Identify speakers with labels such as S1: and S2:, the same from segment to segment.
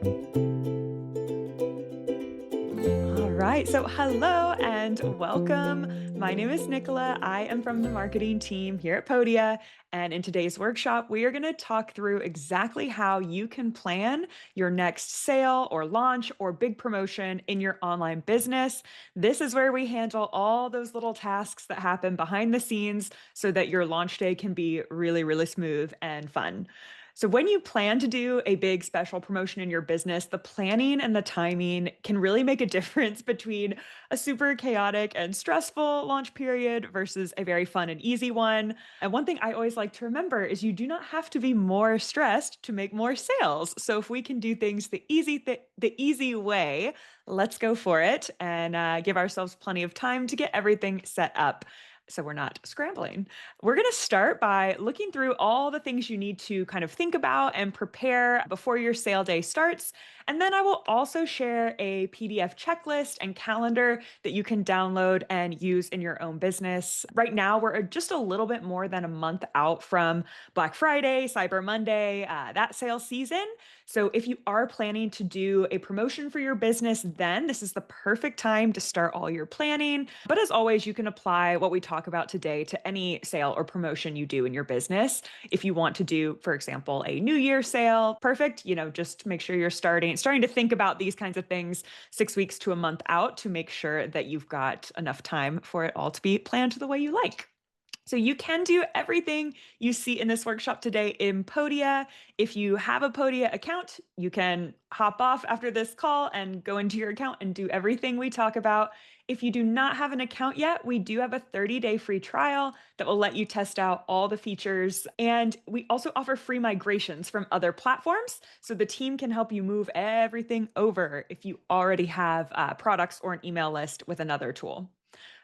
S1: All right. So, hello and welcome. My name is Nicola. I am from the marketing team here at Podia. And in today's workshop, we are going to talk through exactly how you can plan your next sale or launch or big promotion in your online business. This is where we handle all those little tasks that happen behind the scenes so that your launch day can be really, really smooth and fun. So, when you plan to do a big special promotion in your business, the planning and the timing can really make a difference between a super chaotic and stressful launch period versus a very fun and easy one. And one thing I always like to remember is you do not have to be more stressed to make more sales. So, if we can do things the easy way, let's go for it and give ourselves plenty of time to get everything set up so we're not scrambling. We're going to start by looking through all the things you need to kind of think about and prepare before your sale day starts. And then I will also share a PDF checklist and calendar that you can download and use in your own business. Right now, we're just a little bit more than a month out from Black Friday, Cyber Monday, that sale season. So if you are planning to do a promotion for your business, then this is the perfect time to start all your planning. But as always, you can apply what we talk about today to any sale or promotion you do in your business. If you want to do, for example, a New Year sale, perfect. Just make sure you're starting to think about these kinds of things 6 weeks to a month out to make sure that you've got enough time for it all to be planned the way you like. So you can do everything you see in this workshop today in Podia. If you have a Podia account, you can hop off after this call and go into your account and do everything we talk about. If you do not have an account yet, we do have a 30-day free trial that will let you test out all the features. And we also offer free migrations from other platforms. So the team can help you move everything over if you already have products or an email list with another tool.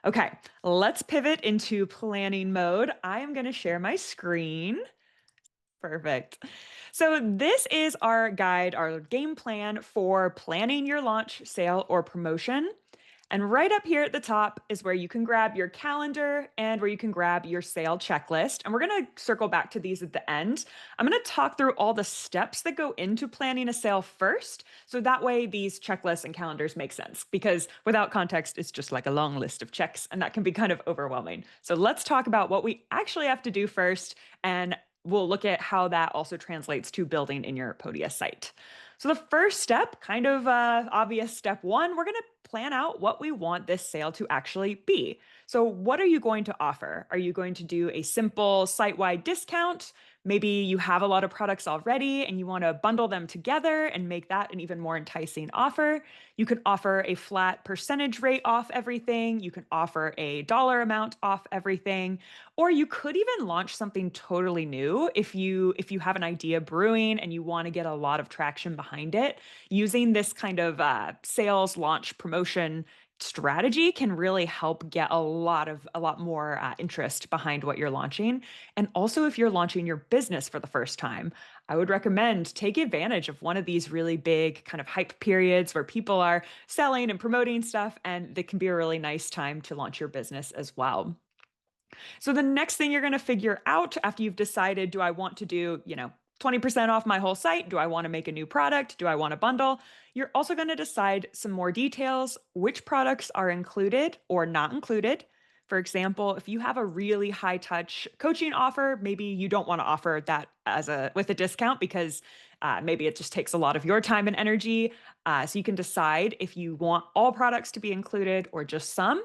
S1: Okay, let's pivot into planning mode. I am going to share my screen. Perfect. So, this is our guide, our game plan for planning your launch, sale, or promotion. And right up here at the top is where you can grab your calendar and where you can grab your sale checklist. And we're going to circle back to these at the end. I'm going to talk through all the steps that go into planning a sale first. So that way, these checklists and calendars make sense because without context, it's just like a long list of checks and that can be kind of overwhelming. So let's talk about what we actually have to do first. And we'll look at how that also translates to building in your Podia site. So the first step, kind of obvious step one, we're going to plan out what we want this sale to actually be. So what are you going to offer? Are you going to do a simple site-wide discount? Maybe you have a lot of products already and you want to bundle them together and make that an even more enticing offer. You can offer a flat percentage rate off everything. You can offer a dollar amount off everything. Or you could even launch something totally new if you have an idea brewing and you want to get a lot of traction behind it. Using this kind of sales launch promotion strategy can really help get a lot more interest behind what you're launching. And also, if you're launching your business for the first time, I would recommend take advantage of one of these really big kind of hype periods where people are selling and promoting stuff, and it can be a really nice time to launch your business as well. So the next thing you're going to figure out after you've decided, do I want to do, 20% off my whole site? Do I want to make a new product? Do I want to bundle? You're also going to decide some more details, which products are included or not included. For example, if you have a really high touch coaching offer, maybe you don't want to offer that as a with a discount because maybe it just takes a lot of your time and energy. So you can decide if you want all products to be included or just some.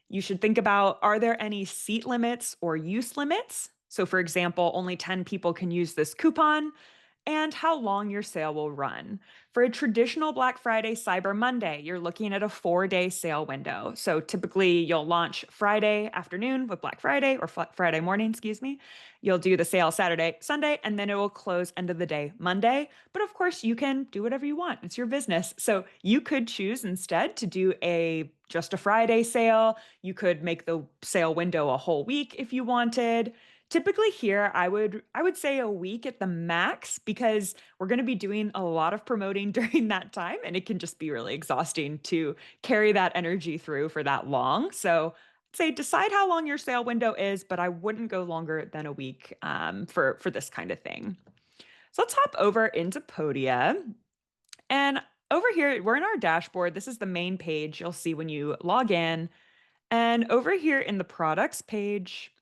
S1: You should think about, are there any seat limits or use limits? So, for example, only 10 people can use this coupon, and how long your sale will run. For a traditional Black Friday Cyber Monday, you're looking at a 4-day sale window. So typically you'll launch Friday afternoon with Black Friday or Friday morning, excuse me. You'll do the sale Saturday, Sunday, and then it will close end of the day Monday. But of course, you can do whatever you want. It's your business. So you could choose instead to do a just a Friday sale. You could make the sale window a whole week if you wanted. Typically here, I would say a week at the max because we're going to be doing a lot of promoting during that time and it can just be really exhausting to carry that energy through for that long. So I'd say decide how long your sale window is, but I wouldn't go longer than a week for this kind of thing. So let's hop over into Podia. And over here, we're in our dashboard. This is the main page you'll see when you log in. And over here in the products page,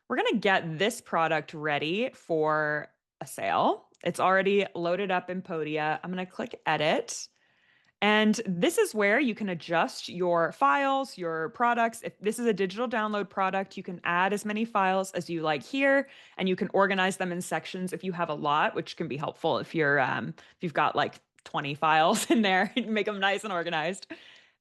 S1: we're going to get this product ready for a sale. It's already loaded up in Podia. I'm going to click edit. And this is where you can adjust your files, your products. If this is a digital download product, you can add as many files as you like here, and you can organize them in sections if you have a lot, which can be helpful if you've got like 20 files in there, make them nice and organized.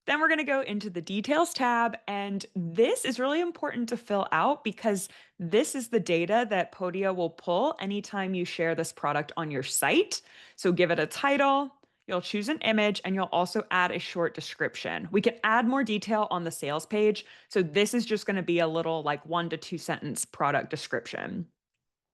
S1: Then we're going to go into the details tab, and this is really important to fill out because this is the data that Podia will pull anytime you share this product on your site. So give it a title, you'll choose an image, and you'll also add a short description. We can add more detail on the sales page. So this is just going to be a little like 1 to 2 sentence product description.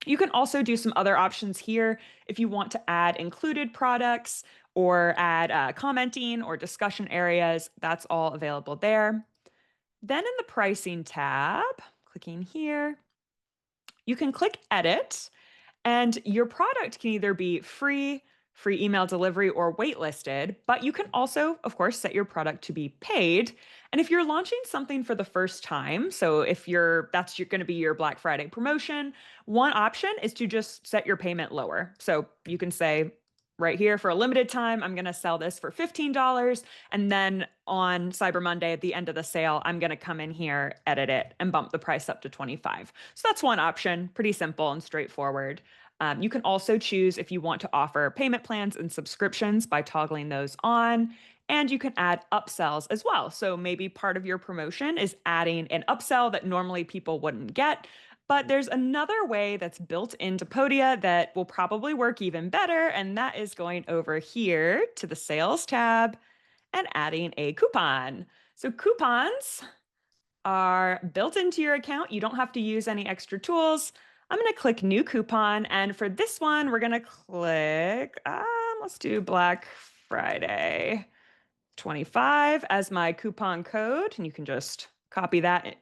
S1: You can also do some other options here if you want to add included products or add commenting or discussion areas. That's all available there. Then in the pricing tab, clicking here, you can click edit, and your product can either be free email delivery, or waitlisted, but you can also, of course, set your product to be paid. And if you're launching something for the first time, so if that's going to be your Black Friday promotion, one option is to just set your payment lower. So you can say, right here, for a limited time, I'm going to sell this for $15. And then on Cyber Monday, at the end of the sale, I'm going to come in here, edit it, and bump the price up to 25. So that's one option, pretty simple and straightforward. You can also choose if you want to offer payment plans and subscriptions by toggling those on. And you can add upsells as well. So maybe part of your promotion is adding an upsell that normally people wouldn't get. But there's another way that's built into Podia that will probably work even better. And that is going over here to the sales tab and adding a coupon. So coupons are built into your account. You don't have to use any extra tools. I'm going to click new coupon. And for this one, we're going to click, let's do Black Friday 25 as my coupon code. And you can just copy that.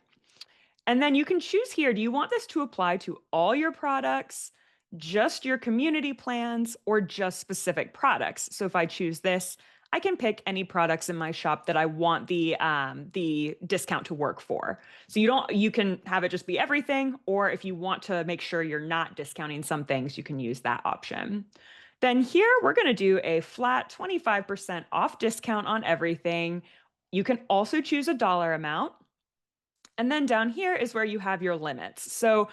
S1: And then you can choose here, do you want this to apply to all your products, just your community plans, or just specific products? So if I choose this, I can pick any products in my shop that I want the discount to work for. So you can have it just be everything, or if you want to make sure you're not discounting some things, you can use that option. Then here we're going to do a flat 25% off discount on everything. You can also choose a dollar amount. And then down here is where you have your limits. So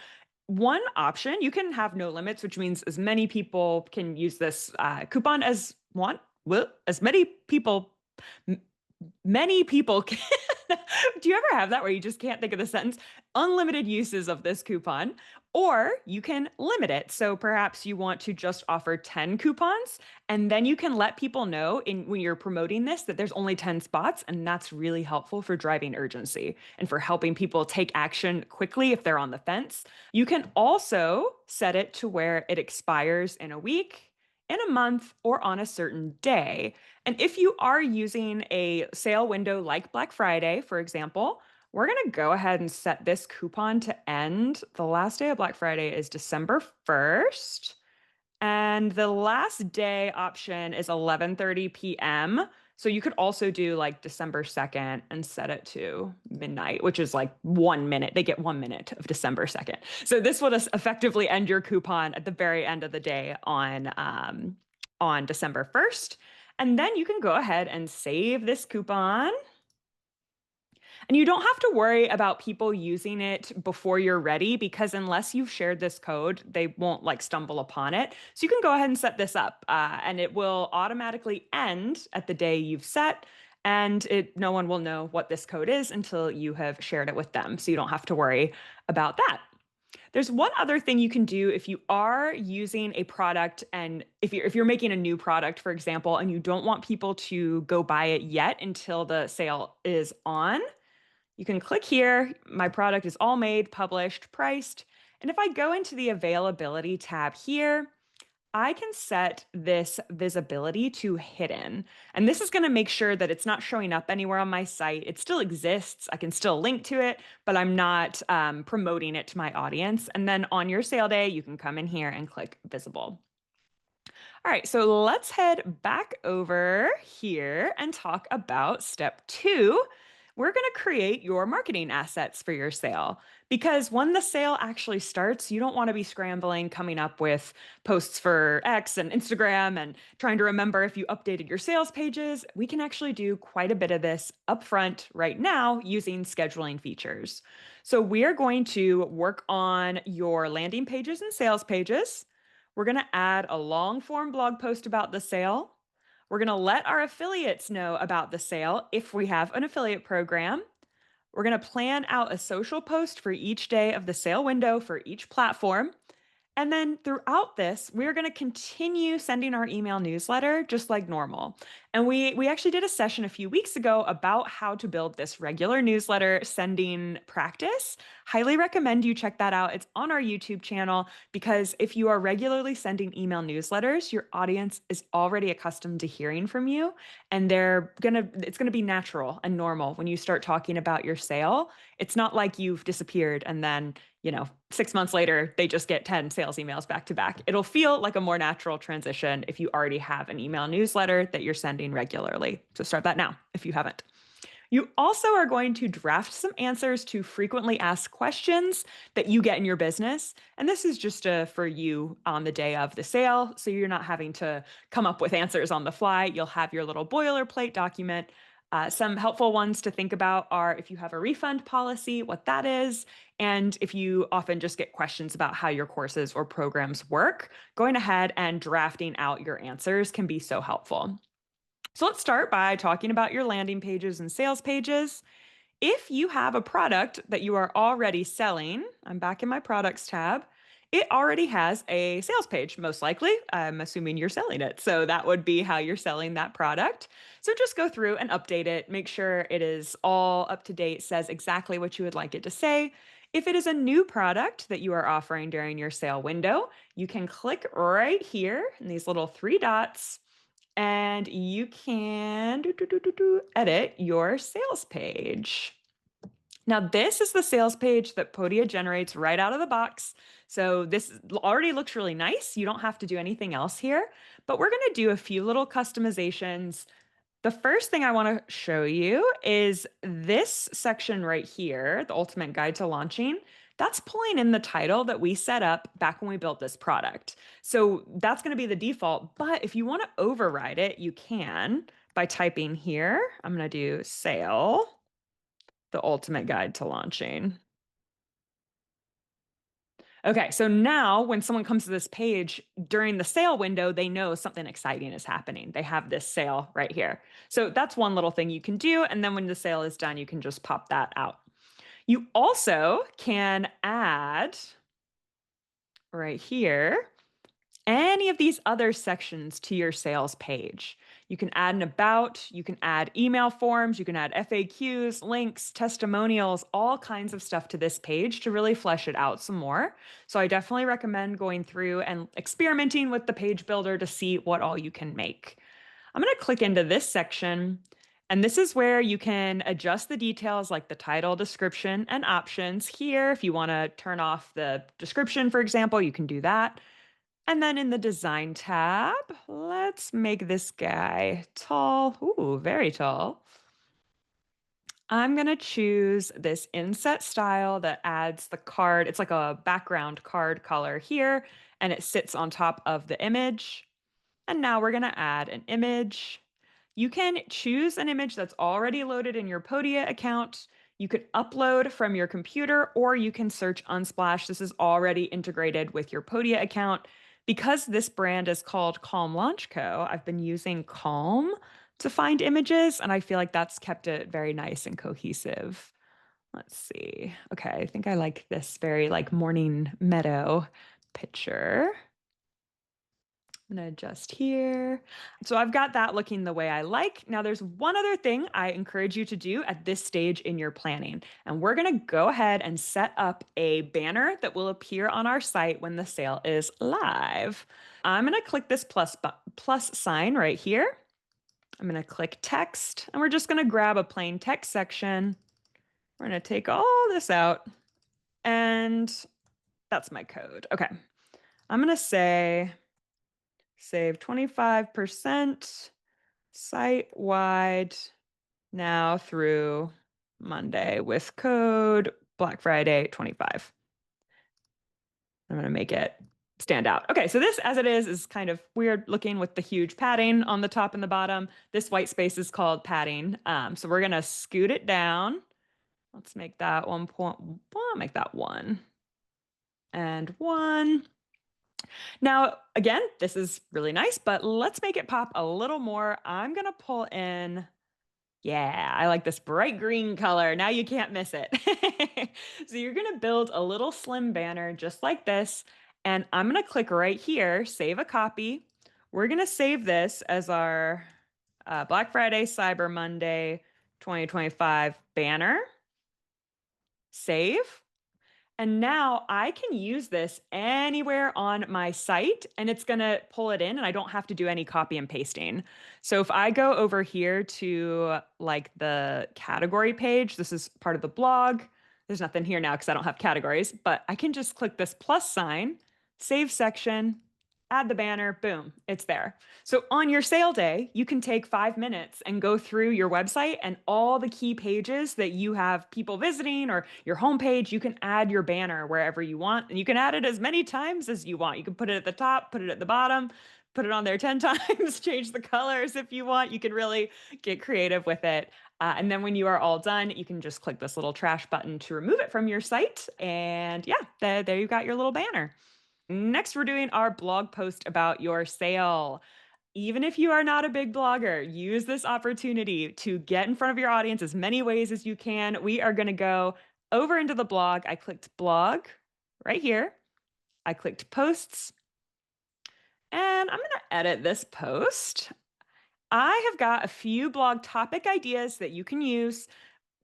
S1: one option, you can have no limits, which means as many people can use this coupon as want. Well, as many people, many people can. Do you ever have that where you just can't think of the sentence? Unlimited uses of this coupon, or you can limit it. So perhaps you want to just offer 10 coupons, and then you can let people know when you're promoting this that there's only 10 spots, and that's really helpful for driving urgency and for helping people take action quickly if they're on the fence. You can also set it to where it expires in a week, in a month, or on a certain day. And if you are using a sale window like Black Friday, for example, we're going to go ahead and set this coupon to end. The last day of Black Friday is December 1st. And the last day option is 11:30 p.m. So you could also do like December 2nd and set it to midnight, which is like 1 minute. They get 1 minute of December 2nd. So this would effectively end your coupon at the very end of the day on December 1st. And then you can go ahead and save this coupon. And you don't have to worry about people using it before you're ready, because unless you've shared this code, they won't like stumble upon it. So you can go ahead and set this up and it will automatically end at the day you've set. And no one will know what this code is until you have shared it with them. So you don't have to worry about that. There's one other thing you can do if you are using a product, and if you're making a new product, for example, and you don't want people to go buy it yet until the sale is on. You can click here. My product is all made, published, priced. And if I go into the availability tab here, I can set this visibility to hidden. And this is going to make sure that it's not showing up anywhere on my site. It still exists. I can still link to it, but I'm not promoting it to my audience. And then on your sale day, you can come in here and click visible. All right, so let's head back over here and talk about step two. We're going to create your marketing assets for your sale because when the sale actually starts, you don't want to be scrambling, coming up with posts for X and Instagram and trying to remember if you updated your sales pages. We can actually do quite a bit of this upfront right now using scheduling features. So we are going to work on your landing pages and sales pages. We're going to add a long form blog post about the sale. We're going to let our affiliates know about the sale if we have an affiliate program. We're going to plan out a social post for each day of the sale window for each platform. And then throughout this, we're going to continue sending our email newsletter just like normal. And we actually did a session a few weeks ago about how to build this regular newsletter sending practice. Highly recommend you check that out. It's on our YouTube channel because if you are regularly sending email newsletters, your audience is already accustomed to hearing from you and it's going to be natural and normal when you start talking about your sale. It's not like you've disappeared and then 6 months later, they just get 10 sales emails back to back. It'll feel like a more natural transition if you already have an email newsletter that you're sending regularly. So start that now if you haven't. You also are going to draft some answers to frequently asked questions that you get in your business. And this is just for you on the day of the sale. So you're not having to come up with answers on the fly. You'll have your little boilerplate document. Some helpful ones to think about are if you have a refund policy, what that is, and if you often just get questions about how your courses or programs work, going ahead and drafting out your answers can be so helpful. So let's start by talking about your landing pages and sales pages. If you have a product that you are already selling, I'm back in my products tab, it already has a sales page, most likely. I'm assuming you're selling it. So that would be how you're selling that product. So just go through and update it, make sure it is all up to date, says exactly what you would like it to say. If it is a new product that you are offering during your sale window, you can click right here in these little three dots and you can edit your sales page. Now, this is the sales page that Podia generates right out of the box. So this already looks really nice. You don't have to do anything else here, but we're going to do a few little customizations. The first thing I want to show you is this section right here, the Ultimate Guide to Launching. That's pulling in the title that we set up back when we built this product. So that's going to be the default. But if you want to override it, you can by typing here. I'm going to do sale, the Ultimate Guide to Launching. Okay, so now when someone comes to this page during the sale window, they know something exciting is happening. They have this sale right here. So that's one little thing you can do. And then when the sale is done, you can just pop that out. You also can add right here any of these other sections to your sales page. You can add an about, you can add email forms, you can add FAQs, links, testimonials, all kinds of stuff to this page to really flesh it out some more. So I definitely recommend going through and experimenting with the page builder to see what all you can make. I'm going to click into this section, and this is where you can adjust the details like the title, description, and options. Here, if you want to turn off the description, for example, you can do that. And then in the design tab, let's make this guy tall. Ooh, very tall. I'm going to choose this inset style that adds the card. It's like a background card color here, and it sits on top of the image. And now we're going to add an image. You can choose an image that's already loaded in your Podia account. You could upload from your computer or you can search Unsplash. This is already integrated with your Podia account. Because this brand is called Calm Launch Co., I've been using Calm to find images, and I feel like that's kept it very nice and cohesive. Let's see. Okay, I think I like this very like morning meadow picture. I'm going to adjust here. So I've got that looking the way I like. Now there's one other thing I encourage you to do at this stage in your planning. And we're going to go ahead and set up a banner that will appear on our site when the sale is live. I'm going to click this plus sign right here. I'm going to click text, and we're just going to grab a plain text section. We're going to take all this out, and that's my code. Okay. I'm going to say Save 25% site-wide now through Monday with code Black Friday 25. I'm going to make it stand out. Okay, so this as it is kind of weird looking with the huge padding on the top and the bottom. This white space is called padding. So we're going to scoot it down. Let's make that 1.1, make that 1 and 1. Now, again, this is really nice, but let's make it pop a little more. I'm going to pull in, yeah, I like this bright green color. Now you can't miss it. So you're going to build a little slim banner just like this. And I'm going to click right here, save a copy. We're going to save this as our Black Friday, Cyber Monday 2025 banner. Save. And now I can use this anywhere on my site and it's going to pull it in and I don't have to do any copy and pasting. So if I go over here to like the category page, this is part of the blog. There's nothing here now because I don't have categories, but I can just click this plus sign, save section, add the banner, boom, it's there. So on your sale day, you can take 5 minutes and go through your website and all the key pages that you have people visiting or your homepage. You can add your banner wherever you want, and you can add it as many times as you want. You can put it at the top, put it at the bottom, put it on there 10 times, change the colors if you want. You can really get creative with it. And then when you are all done, you can just click this little trash button to remove it from your site. And yeah, there you got your little banner. Next, we're doing our blog post about your sale. Even if you are not a big blogger, use this opportunity to get in front of your audience as many ways as you can. We are going to go over into the blog. I clicked blog right here. I clicked posts, and I'm going to edit this post. I have got a few blog topic ideas that you can use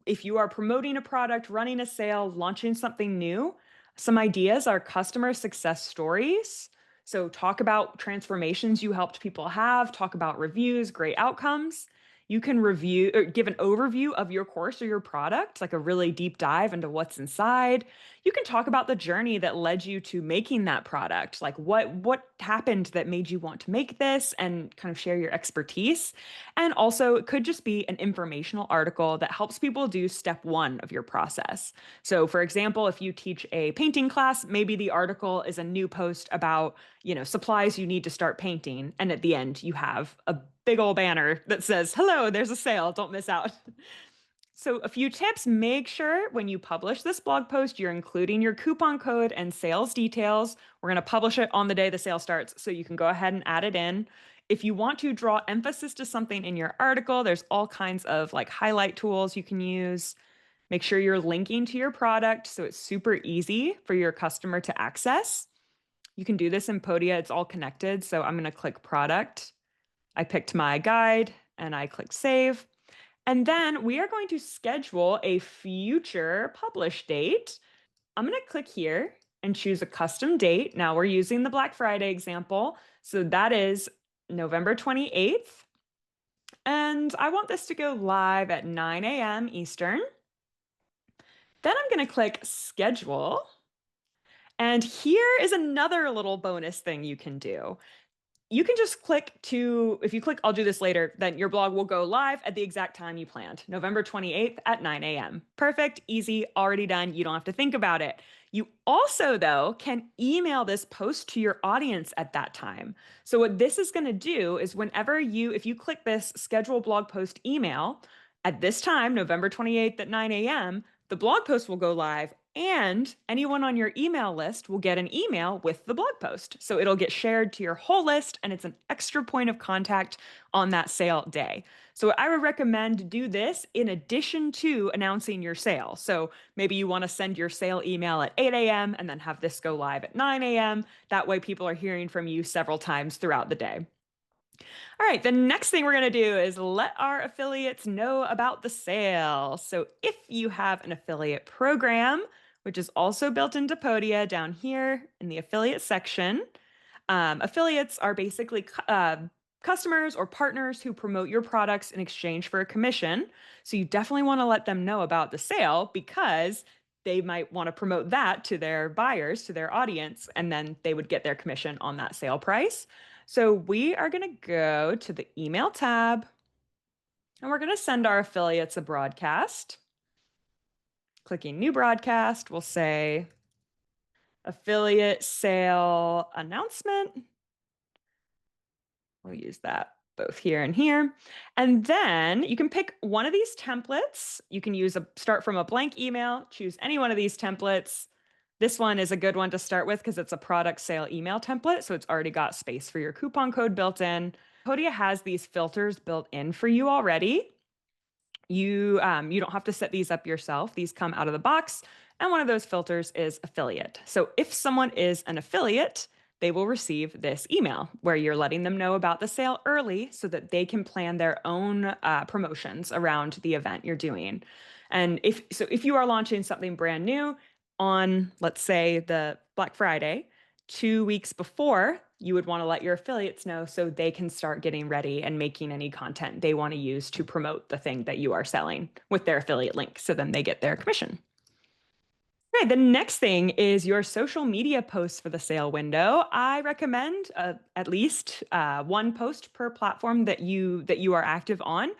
S1: if you are promoting a product, running a sale, launching something new. Some ideas are customer success stories. So talk about transformations you helped people have, talk about reviews, great outcomes. You can review or give an overview of your course or your product, like a really deep dive into what's inside. You can talk about the journey that led you to making that product, like what happened that made you want to make this and kind of share your expertise. And also, it could just be an informational article that helps people do step one of your process. So, for example, if you teach a painting class, maybe the article is a new post about, supplies you need to start painting. And at the end, you have a big old banner that says, "Hello, there's a sale. Don't miss out." So, a few tips: make sure when you publish this blog post, you're including your coupon code and sales details. We're going to publish it on the day the sale starts, so you can go ahead and add it in. If you want to draw emphasis to something in your article, there's all kinds of like highlight tools you can use. Make sure you're linking to your product so it's super easy for your customer to access. You can do this in Podia, it's all connected. So I'm going to click product. I picked my guide and I click save. And then we are going to schedule a future publish date. I'm going to click here and choose a custom date. Now we're using the Black Friday example. So that is November 28th. And I want this to go live at 9 a.m. Eastern. Then I'm going to click schedule. And here is another little bonus thing you can do. You can just if you click, I'll do this later, then your blog will go live at the exact time you planned, November 28th at 9 a.m. Perfect, easy, already done. You don't have to think about it. You also, though, can email this post to your audience at that time. So what this is going to do is if you click this schedule blog post email at this time, November 28th at 9 a.m., the blog post will go live and anyone on your email list will get an email with the blog post. So it'll get shared to your whole list and it's an extra point of contact on that sale day. So I would recommend to do this in addition to announcing your sale. So maybe you want to send your sale email at 8 a.m. and then have this go live at 9 a.m. That way people are hearing from you several times throughout the day. All right, the next thing we're going to do is let our affiliates know about the sale. So if you have an affiliate program, which is also built into Podia down here in the affiliate section, affiliates are basically customers or partners who promote your products in exchange for a commission. So you definitely want to let them know about the sale because they might want to promote that to their buyers, to their audience, and then they would get their commission on that sale price. So we are going to go to the email tab and we're going to send our affiliates a broadcast. Clicking new broadcast, we'll say affiliate sale announcement. We'll use that both here and here. And then you can pick one of these templates. You can start from a blank email, choose any one of these templates. This one is a good one to start with because it's a product sale email template. So it's already got space for your coupon code built in. Podia has these filters built in for you already. You don't have to set these up yourself. These come out of the box. And one of those filters is affiliate. So if someone is an affiliate, they will receive this email where you're letting them know about the sale early so that they can plan their own promotions around the event you're doing. And if you are launching something brand new on, let's say, the Black Friday, 2 weeks before, you would want to let your affiliates know so they can start getting ready and making any content they want to use to promote the thing that you are selling with their affiliate link. So then they get their commission. Okay, the next thing is your social media posts for the sale window. I recommend at least one post per platform that you are active on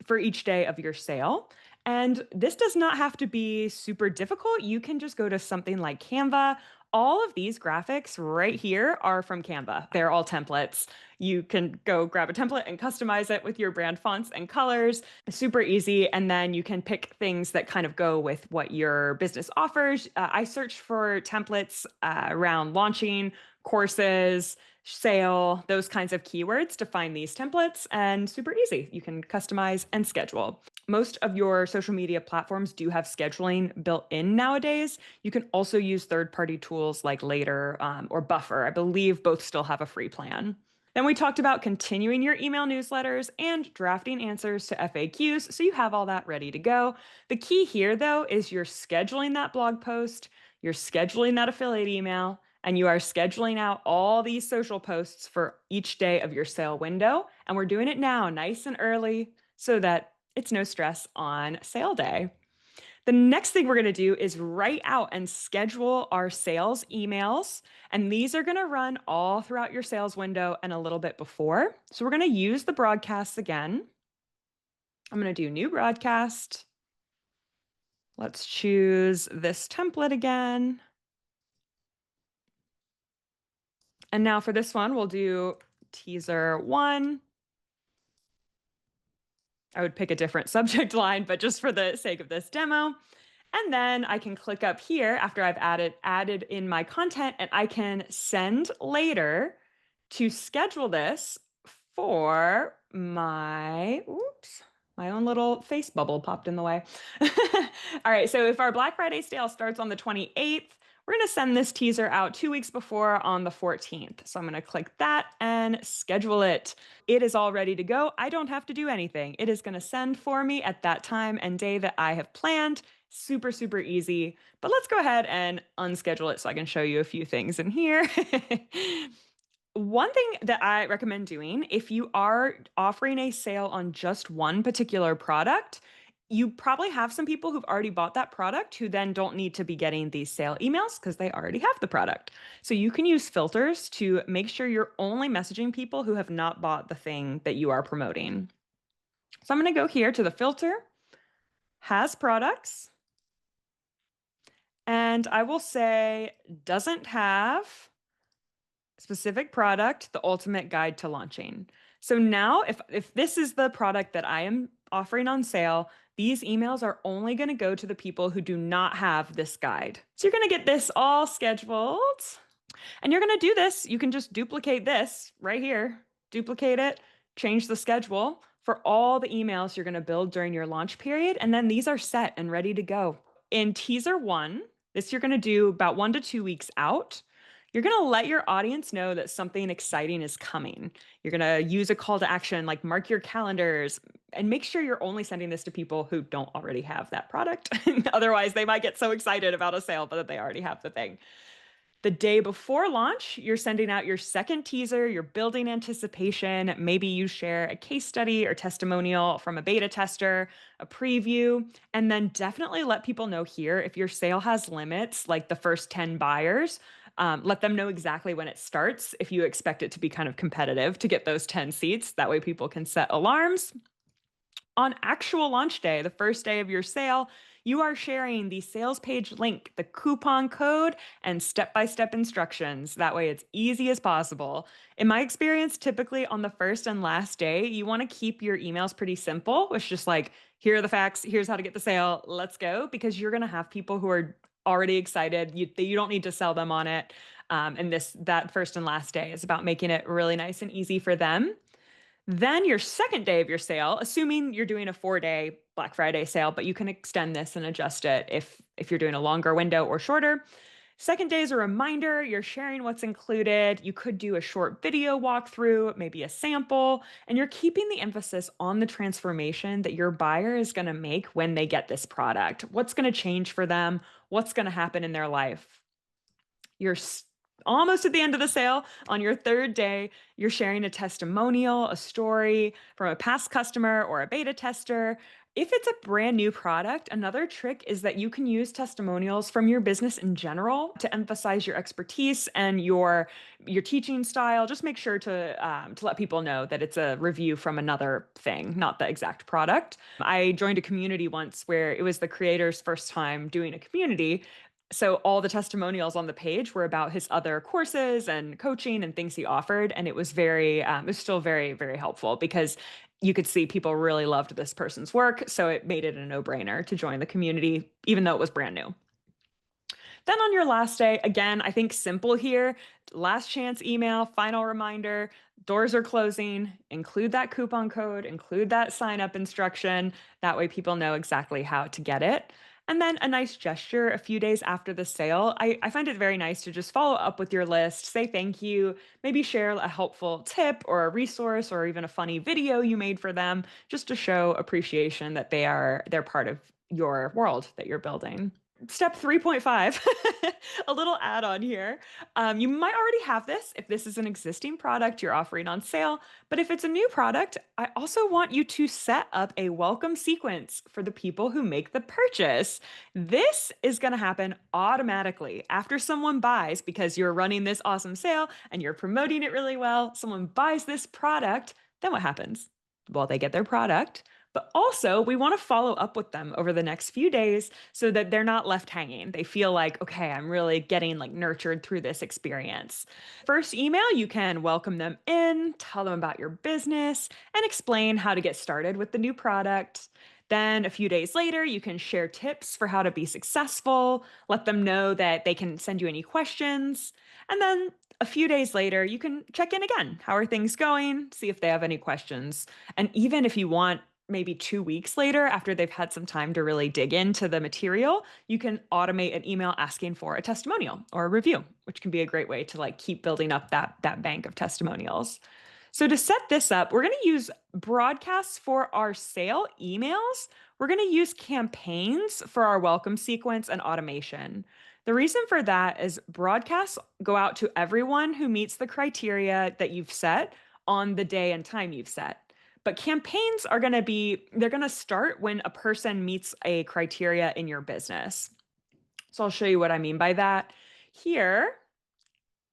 S1: for each day of your sale. And this does not have to be super difficult. You can just go to something like Canva. All of these graphics right here are from Canva. They're all templates. You can go grab a template and customize it with your brand fonts and colors. Super easy. And then you can pick things that kind of go with what your business offers. I searched for templates around launching, courses, sale, those kinds of keywords to find these templates, and super easy. You can customize and schedule. Most of your social media platforms do have scheduling built in nowadays. You can also use third-party tools like Later or Buffer. I believe both still have a free plan. Then we talked about continuing your email newsletters and drafting answers to FAQs, so you have all that ready to go. The key here, though, is you're scheduling that blog post, you're scheduling that affiliate email, and you are scheduling out all these social posts for each day of your sale window. And we're doing it now, nice and early, so that it's no stress on sale day. The next thing we're going to do is write out and schedule our sales emails. And these are going to run all throughout your sales window and a little bit before. So we're going to use the broadcasts again. I'm going to do new broadcast. Let's choose this template again. And now for this one, we'll do teaser 1. I would pick a different subject line, but just for the sake of this demo. And then I can click up here after I've added in my content, and I can send later to schedule this for my own little face bubble popped in the way. All right, so if our Black Friday sale starts on the 28th, we're going to send this teaser out 2 weeks before on the 14th. So I'm going to click that and schedule it. It is all ready to go. I don't have to do anything. It is going to send for me at that time and day that I have planned. Super, super easy. But let's go ahead and unschedule it so I can show you a few things in here. One thing that I recommend doing if you are offering a sale on just one particular product, you probably have some people who've already bought that product who then don't need to be getting these sale emails because they already have the product. So you can use filters to make sure you're only messaging people who have not bought the thing that you are promoting. So I'm going to go here to the filter, has products, and I will say doesn't have specific product, the ultimate guide to launching. So now if this is the product that I am offering on sale, these emails are only going to go to the people who do not have this guide. So you're going to get this all scheduled. And you're going to do this. You can just duplicate this right here, duplicate it, change the schedule for all the emails you're going to build during your launch period. And then these are set and ready to go. In teaser 1, this you're going to do about 1 to 2 weeks out. You're going to let your audience know that something exciting is coming. You're going to use a call to action like mark your calendars and make sure you're only sending this to people who don't already have that product. Otherwise, they might get so excited about a sale, but they already have the thing. The day before launch, you're sending out your second teaser, you're building anticipation. Maybe you share a case study or testimonial from a beta tester, a preview, and then definitely let people know here if your sale has limits, like the first 10 buyers, Let them know exactly when it starts if you expect it to be kind of competitive to get those 10 seats. That way people can set alarms. On actual launch day, the first day of your sale, you are sharing the sales page link, the coupon code, and step by step instructions. That way, it's easy as possible. In my experience, typically on the first and last day, you want to keep your emails pretty simple. It's just like, here are the facts, here's how to get the sale, let's go, because you're going to have people who are already excited. You don't need to sell them on it. And that first and last day is about making it really nice and easy for them. Then your second day of your sale, assuming you're doing a 4-day Black Friday sale, but you can extend this and adjust it if you're doing a longer window or shorter. Second day is a reminder, you're sharing what's included. You could do a short video walkthrough, maybe a sample, and you're keeping the emphasis on the transformation that your buyer is going to make when they get this product. What's going to change for them? What's going to happen in their life? You're almost at the end of the sale. On your third day, you're sharing a testimonial, a story from a past customer or a beta tester. If it's a brand new product, another trick is that you can use testimonials from your business in general to emphasize your expertise and your teaching style. Just make sure to let people know that it's a review from another thing, not the exact product. I joined a community once where it was the creator's first time doing a community, so all the testimonials on the page were about his other courses and coaching and things he offered, and it was still very, very helpful because you could see people really loved this person's work, so it made it a no-brainer to join the community, even though it was brand new. Then on your last day, again, I think simple here, last chance email, final reminder, doors are closing, include that coupon code, include that sign up instruction. That way people know exactly how to get it. And then a nice gesture a few days after the sale. I find it very nice to just follow up with your list, say thank you, maybe share a helpful tip or a resource or even a funny video you made for them, just to show appreciation that they're part of your world that you're building. Step 3.5, a little add on here. You might already have this if this is an existing product you're offering on sale, but if it's a new product, I also want you to set up a welcome sequence for the people who make the purchase. This is going to happen automatically after someone buys because you're running this awesome sale and you're promoting it really well. Someone buys this product, then what happens? Well, they get their product. But also, we want to follow up with them over the next few days so that they're not left hanging. They feel like, okay, I'm really getting like nurtured through this experience. First email, you can welcome them in, tell them about your business, and explain how to get started with the new product. Then a few days later, you can share tips for how to be successful, let them know that they can send you any questions. And then a few days later, you can check in again. How are things going? See if they have any questions. And even if you want, maybe 2 weeks later, after they've had some time to really dig into the material, you can automate an email asking for a testimonial or a review, which can be a great way to like keep building up that bank of testimonials. So to set this up, we're going to use broadcasts for our sale emails. We're going to use campaigns for our welcome sequence and automation. The reason for that is broadcasts go out to everyone who meets the criteria that you've set on the day and time you've set. But campaigns they're going to start when a person meets a criteria in your business. So I'll show you what I mean by that. Here,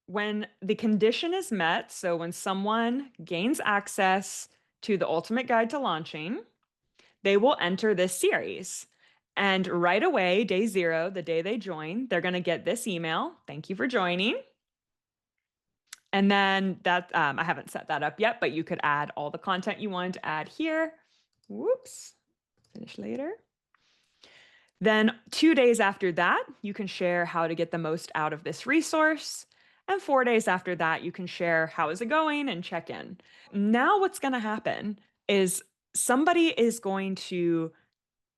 S1: when the condition is met, so when someone gains access to the Ultimate Guide to Launching, they will enter this series. And right away, day 0, the day they join, they're going to get this email. Thank you for joining. And then I haven't set that up yet, but you could add all the content you want to add here. Whoops, finish later. Then 2 days after that, you can share how to get the most out of this resource. And 4 days after that, you can share how is it going and check in. Now what's going to happen is somebody is going to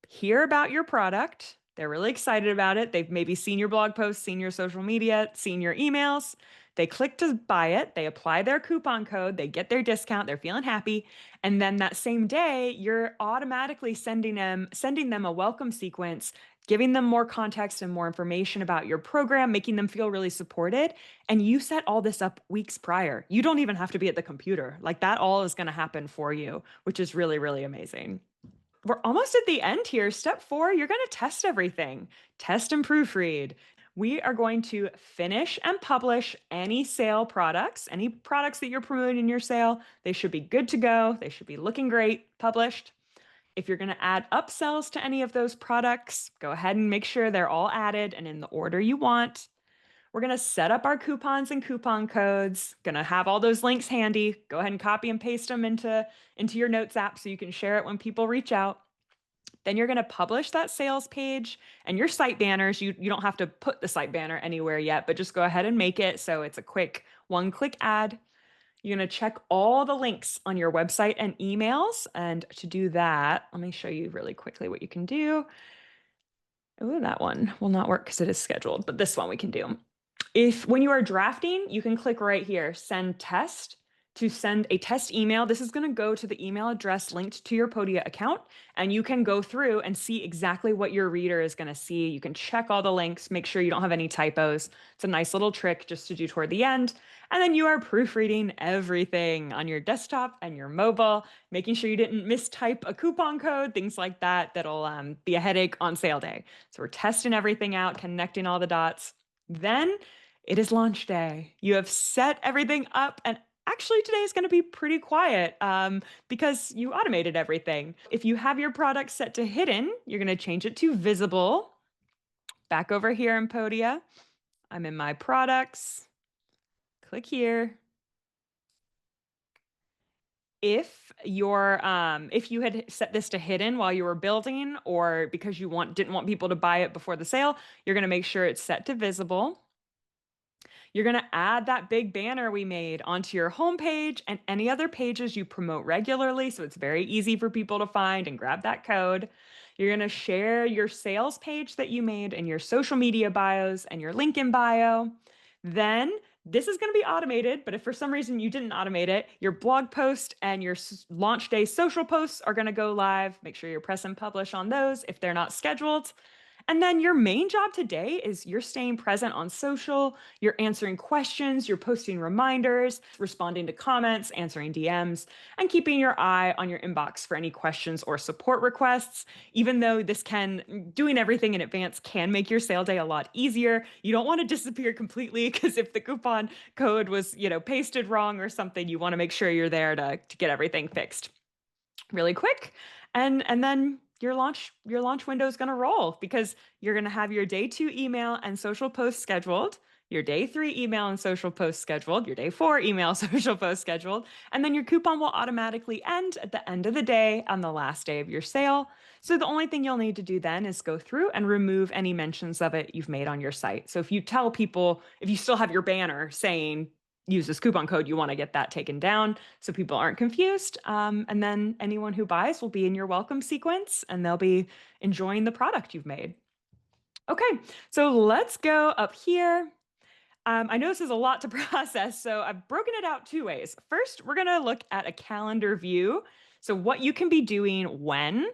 S1: hear about your product. They're really excited about it. They've maybe seen your blog posts, seen your social media, seen your emails. They click to buy it. They apply their coupon code. They get their discount. They're feeling happy. And then that same day, you're automatically sending them a welcome sequence, giving them more context and more information about your program, making them feel really supported. And you set all this up weeks prior. You don't even have to be at the computer. Like that all is going to happen for you, which is really, really amazing. We're almost at the end here. Step 4, you're going to test everything. Test and proofread. We are going to finish and publish any sale products, any products that you're promoting in your sale. They should be good to go. They should be looking great, published. If you're going to add upsells to any of those products, go ahead and make sure they're all added and in the order you want. We're going to set up our coupons and coupon codes. Going to have all those links handy. Go ahead and copy and paste them into your notes app so you can share it when people reach out. Then you're going to publish that sales page and your site banners. You don't have to put the site banner anywhere yet, but just go ahead and make it so it's a quick one-click ad. You're going to check all the links on your website and emails. And to do that, let me show you really quickly what you can do. Oh, that one will not work because it is scheduled, but this one we can do. When you are drafting, you can click right here, send test, to send a test email. This is going to go to the email address linked to your Podia account, and you can go through and see exactly what your reader is going to see. You can check all the links, make sure you don't have any typos. It's a nice little trick just to do toward the end. And then you are proofreading everything on your desktop and your mobile, making sure you didn't mistype a coupon code, things like that, that'll be a headache on sale day. So we're testing everything out, connecting all the dots. Then it is launch day. You have set everything up, and actually today is going to be pretty quiet because you automated everything. If you have your product set to hidden, you're going to change it to visible. Back over here in Podia, I'm in my products. Click here. If you had set this to hidden while you were building, or because you didn't want people to buy it before the sale, you're going to make sure it's set to visible. You're going to add that big banner we made onto your homepage and any other pages you promote regularly, so it's very easy for people to find and grab that code. You're going to share your sales page that you made in your social media bios and your link in bio. Then this is going to be automated, but if for some reason you didn't automate it, your blog post and your launch day social posts are going to go live. Make sure you press and publish on those if they're not scheduled. And then your main job today is you're staying present on social, you're answering questions, you're posting reminders, responding to comments, answering DMs, and keeping your eye on your inbox for any questions or support requests. Even though doing everything in advance can make your sale day a lot easier, you don't want to disappear completely, because if the coupon code was, pasted wrong or something, you want to make sure you're there to get everything fixed really quick. And then your launch window is going to roll, because you're going to have your day 2 email and social post scheduled, your day 3 email and social post scheduled, your day 4 email social post scheduled, and then your coupon will automatically end at the end of the day on the last day of your sale. So the only thing you'll need to do then is go through and remove any mentions of it you've made on your site. So if you tell people, if you still have your banner saying use this coupon code, you want to get that taken down so people aren't confused. And then anyone who buys will be in your welcome sequence, and they'll be enjoying the product you've made. Okay, so let's go up here. I know this is a lot to process, so I've broken it out 2 ways. First, we're going to look at a calendar view. So what you can be doing when.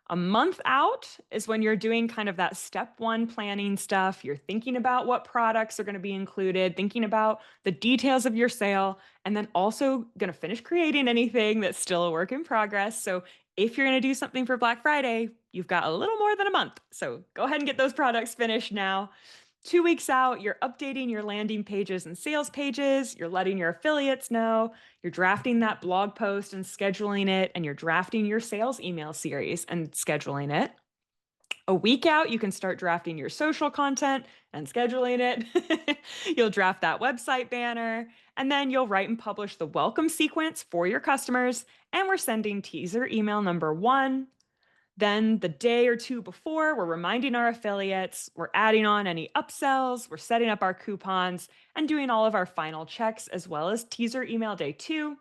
S1: A month out is when you're doing kind of that step 1 planning stuff. You're thinking about what products are going to be included, thinking about the details of your sale, and then also going to finish creating anything that's still a work in progress. So if you're going to do something for Black Friday, you've got a little more than a month. So go ahead and get those products finished now. 2 weeks out, you're updating your landing pages and sales pages, you're letting your affiliates know, you're drafting that blog post and scheduling it, and you're drafting your sales email series and scheduling it. A week out, you can start drafting your social content and scheduling it. You'll draft that website banner, and then you'll write and publish the welcome sequence for your customers, and we're sending teaser email number 1. Then the day or 2 before, we're reminding our affiliates, we're adding on any upsells, we're setting up our coupons, and doing all of our final checks, as well as teaser email day 2.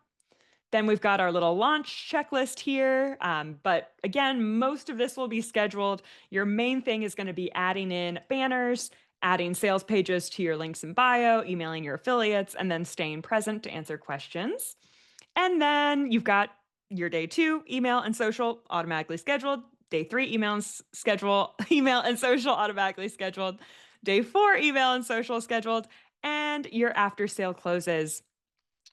S1: Then we've got our little launch checklist here. But again, most of this will be scheduled. Your main thing is going to be adding in banners, adding sales pages to your links in bio, emailing your affiliates, and then staying present to answer questions. And then you've got your day 2 email and social automatically scheduled. Day 3 email and email and social automatically scheduled. Day 4 email and social scheduled. And your after sale closes.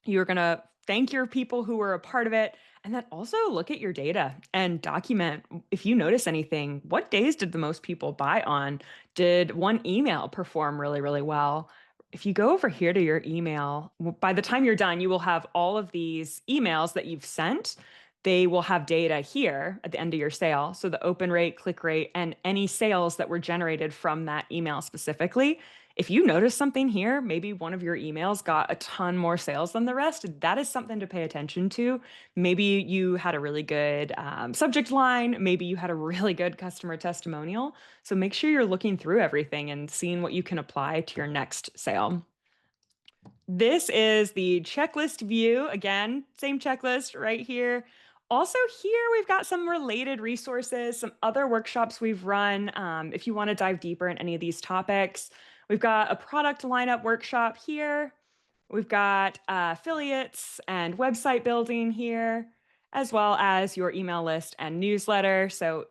S1: You're going to thank your people who were a part of it. And then also look at your data and document if you notice anything. What days did the most people buy on? Did one email perform really, really well? If you go over here to your email, by the time you're done, you will have all of these emails that you've sent. They will have data here at the end of your sale. So the open rate, click rate, and any sales that were generated from that email specifically. If you notice something here, maybe one of your emails got a ton more sales than the rest, that is something to pay attention to. Maybe you had a really good subject line. Maybe you had a really good customer testimonial. So make sure you're looking through everything and seeing what you can apply to your next sale. This is the checklist view. Again, same checklist right here. Also, here we've got some related resources, some other workshops we've run. If you want to dive deeper in any of these topics, we've got a product lineup workshop here. We've got affiliates and website building here, as well as your email list and newsletter. So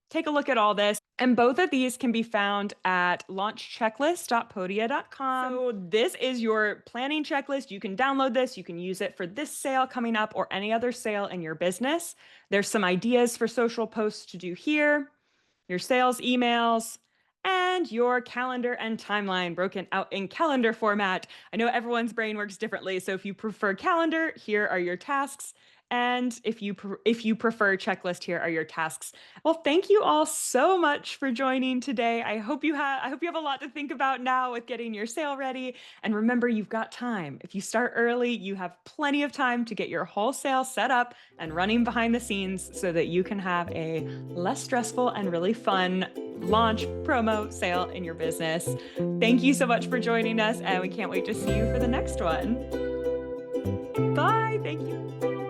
S1: take a look at all this. And both of these can be found at launchchecklist.podia.com. So this is your planning checklist. You can download this. You can use it for this sale coming up or any other sale in your business. There's some ideas for social posts to do here, your sales emails, and your calendar and timeline broken out in calendar format. I know everyone's brain works differently, so if you prefer calendar, here are your tasks. And if you prefer checklist, here are your tasks. Well, thank you all so much for joining today. I hope you have a lot to think about now with getting your sale ready. And remember, you've got time. If you start early, you have plenty of time to get your whole sale set up and running behind the scenes so that you can have a less stressful and really fun launch, promo, sale in your business. Thank you so much for joining us, and we can't wait to see you for the next one. Bye. Thank you.